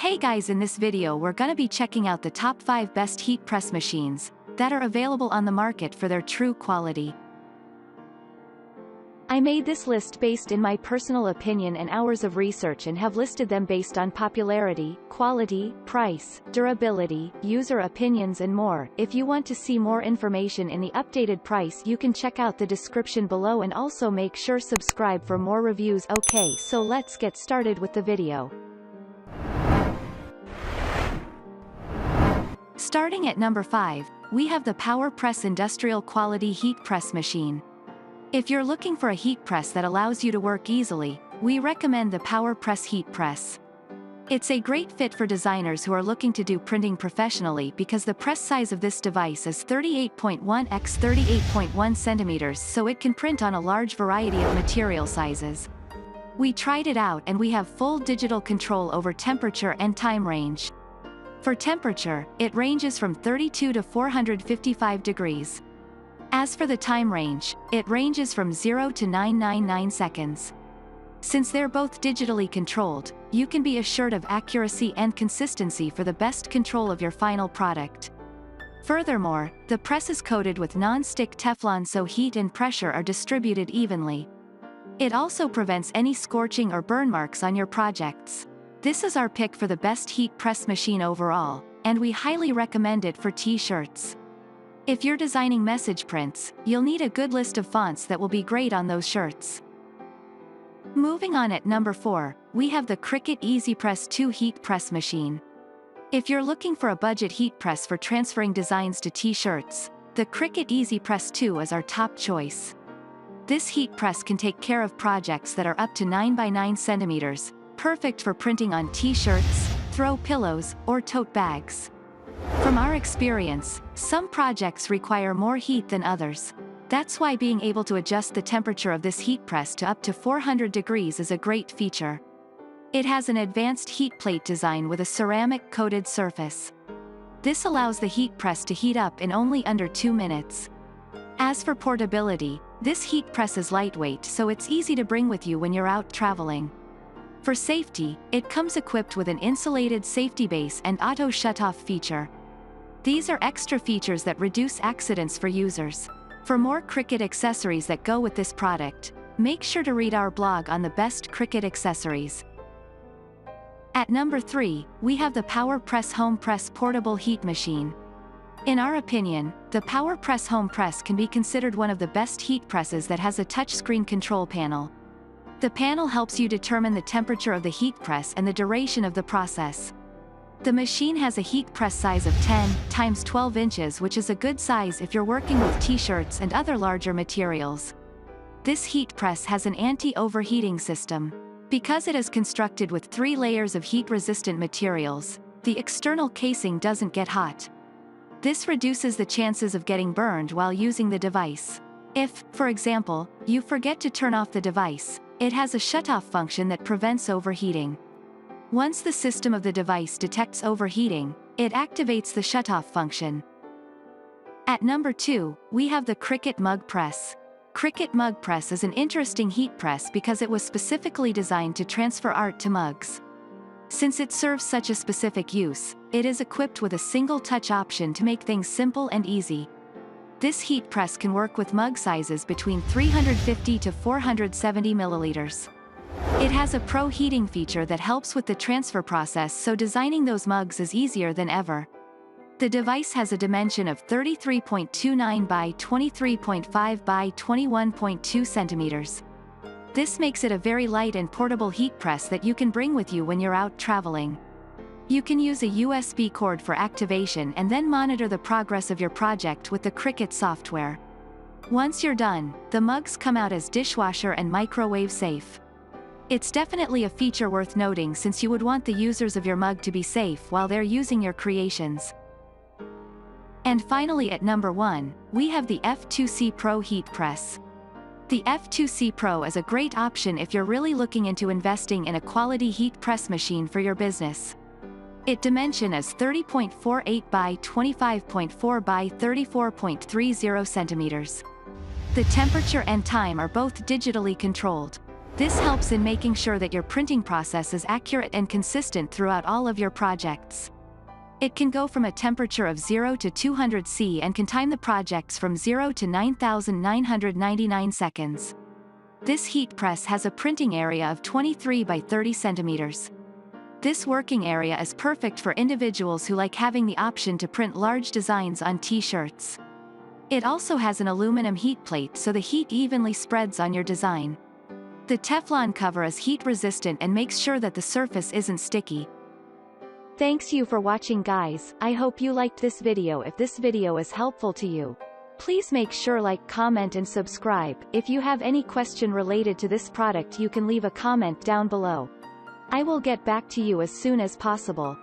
Hey guys, in this video we're gonna be checking out the top 5 best heat press machines that are available on the market for their true quality. I made this list based in my personal opinion and hours of research and have listed them based on popularity, quality, price, durability, user opinions and more. If you want to see more information in the updated price, you can check out the description below and also make sure subscribe for more reviews. Okay, so let's get started with the video. Starting at number 5, we have the PowerPress Industrial Quality Heat Press Machine. If you're looking for a heat press that allows you to work easily, we recommend the PowerPress Heat Press. It's a great fit for designers who are looking to do printing professionally because the press size of this device is 38.1 x 38.1 centimeters, so it can print on a large variety of material sizes. We tried it out and we have full digital control over temperature and time range. For temperature, it ranges from 32 to 455 degrees. As for the time range, it ranges from 0 to 999 seconds. Since they're both digitally controlled, you can be assured of accuracy and consistency for the best control of your final product. Furthermore, the press is coated with non-stick Teflon so heat and pressure are distributed evenly. It also prevents any scorching or burn marks on your projects. This is our pick for the best heat press machine overall, and we highly recommend it for t-shirts. If you're designing message prints, you'll need a good list of fonts that will be great on those shirts. Moving on, at number 4, we have the Cricut EasyPress 2 Heat Press Machine. If you're looking for a budget heat press for transferring designs to t-shirts, the Cricut EasyPress 2 is our top choice. This heat press can take care of projects that are up to 9 by 9 centimeters, perfect for printing on t-shirts, throw pillows, or tote bags. From our experience, some projects require more heat than others. That's why being able to adjust the temperature of this heat press to up to 400 degrees is a great feature. It has an advanced heat plate design with a ceramic coated surface. This allows the heat press to heat up in only under 2 minutes. As for portability, this heat press is lightweight, so it's easy to bring with you when you're out traveling. For safety, it comes equipped with an insulated safety base and auto shut-off feature. These are extra features that reduce accidents for users. For more Cricut accessories that go with this product, make sure to read our blog on the best Cricut accessories. At number 3, we have the PowerPress Home Press Portable Heat Machine. In our opinion, the PowerPress Home Press can be considered one of the best heat presses that has a touchscreen control panel. The panel helps you determine the temperature of the heat press and the duration of the process. The machine has a heat press size of 10 × 12 inches, which is a good size if you're working with t-shirts and other larger materials. This heat press has an anti-overheating system. Because it is constructed with 3 layers of heat-resistant materials, the external casing doesn't get hot. This reduces the chances of getting burned while using the device. If, for example, you forget to turn off the device, it has a shut-off function that prevents overheating. Once the system of the device detects overheating, it activates the shut-off function. At number 2, we have the Cricut Mug Press. Cricut Mug Press is an interesting heat press because it was specifically designed to transfer art to mugs. Since it serves such a specific use, it is equipped with a single-touch option to make things simple and easy. This heat press can work with mug sizes between 350 to 470 milliliters. It has a pro heating feature that helps with the transfer process, so designing those mugs is easier than ever. The device has a dimension of 33.29 by 23.5 by 21.2 centimeters. This makes it a very light and portable heat press that you can bring with you when you're out traveling. You can use a USB cord for activation and then monitor the progress of your project with the Cricut software. Once you're done, the mugs come out as dishwasher and microwave safe. It's definitely a feature worth noting since you would want the users of your mug to be safe while they're using your creations. And finally, at number 1, we have the F2C Pro Heat Press. The F2C Pro is a great option if you're really looking into investing in a quality heat press machine for your business. Its dimension is 30.48 by 25.4 by 34.30 centimeters. The temperature and time are both digitally controlled. This helps in making sure that your printing process is accurate and consistent throughout all of your projects. It can go from a temperature of 0 to 200 C and can time the projects from 0 to 9,999 seconds. This heat press has a printing area of 23 by 30 centimeters. This working area is perfect for individuals who like having the option to print large designs on t-shirts. It also has an aluminum heat plate so the heat evenly spreads on your design. The Teflon cover is heat resistant and makes sure that the surface isn't sticky. Thanks you for watching, guys. I hope you liked this video. If this video is helpful to you, please make sure like, comment and subscribe. If you have any question related to this product, you can leave a comment down below. I will get back to you as soon as possible.